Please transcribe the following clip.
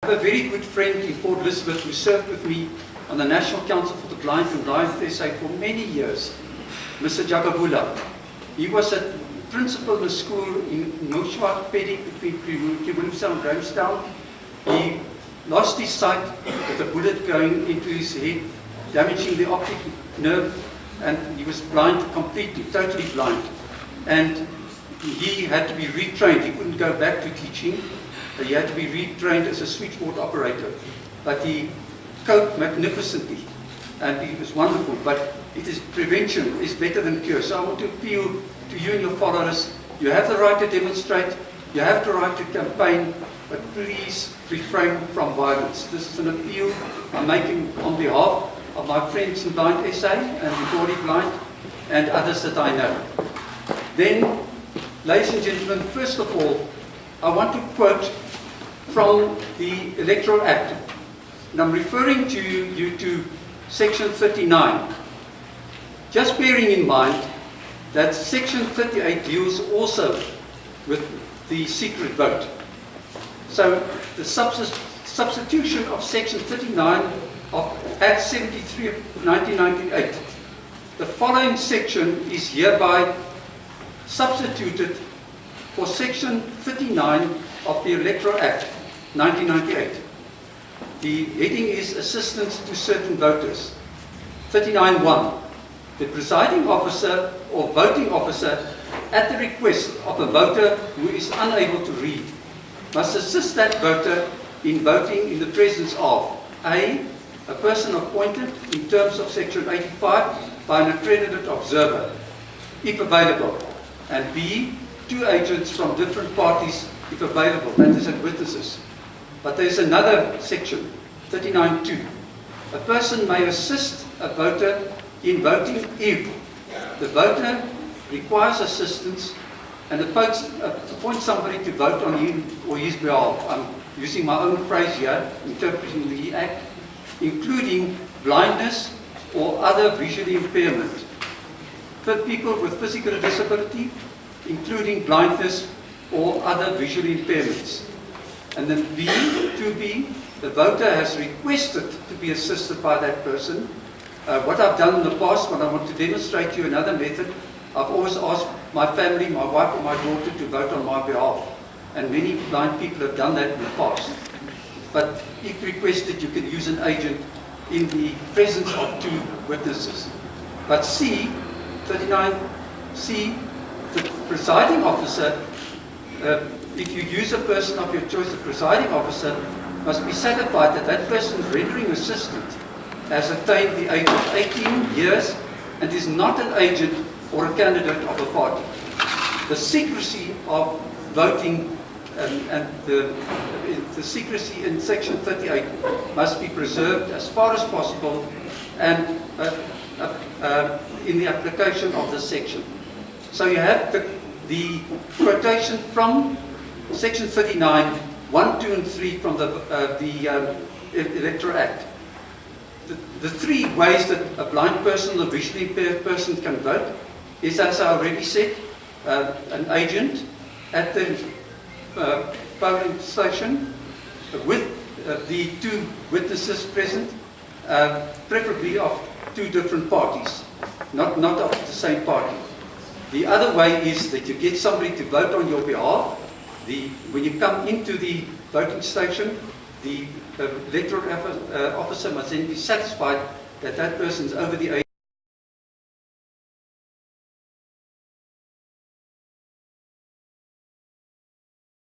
I have a very good friend in Port Elizabeth who served with me on the National Council for the Blind and Blind SA for many years, Mr. Jagavula. He was a principal in a school in Moshwat, Pedi, between Kiwilmsa and Grahamstown. He lost his sight with a bullet going into his head, damaging the optic nerve, and he was blind, completely, totally blind. And he had to be retrained. He couldn't go back to teaching. He had to be retrained as a switchboard operator. But he coped magnificently, and he was wonderful. But it is prevention is better than cure. So I want to appeal to you and your followers. You have the right to demonstrate. You have the right to campaign. But please refrain from violence. This is an appeal I'm making on behalf of my friends in Blind SA and the Body Blind and others that I know. Then, ladies and gentlemen, first of all, I want to quote from the Electoral Act. And I'm referring to you to Section 39. Just bearing in mind that Section 38 deals also with the secret vote. So the substitution of Section 39 of Act 73 of 1998. The following section is hereby substituted for Section 39 of the Electoral Act 1998. The heading is Assistance to Certain Voters. 39.1. The presiding officer or voting officer, at the request of a voter who is unable to read, must assist that voter in voting in the presence of A person appointed in terms of Section 85 by an accredited observer, if available, and B, two agents from different parties, if available, that is, as witnesses. But there's another section, 39.2. A person may assist a voter in voting if the voter requires assistance and appoints somebody to vote on him or his behalf. I'm using my own phrase here, interpreting the Act, including blindness or other visual impairment. For people with physical disability, including blindness or other visual impairments. And then B, 2B, the voter has requested to be assisted by that person. What I've done in the past, when I want to demonstrate to you another method, I've always asked my family, my wife or my daughter to vote on my behalf. And many blind people have done that in the past. But if requested, you can use an agent in the presence of two witnesses. But C, 39C, the presiding officer, if you use a person of your choice, the presiding officer must be satisfied that that person rendering assistance has attained the age of 18 years and is not an agent or a candidate of a party. The secrecy of voting and the secrecy in Section 38 must be preserved as far as possible and in the application of this section. So you have the quotation from Section 39, 1, 2 and 3 from the Electoral Act. The three ways that a blind person or visually impaired person can vote is, as I already said, an agent at the polling station with the two witnesses present, preferably of two different parties, not of the same party. The other way is that you get somebody to vote on your behalf. When you come into the voting station, the electoral officer must then be satisfied that that person is over the age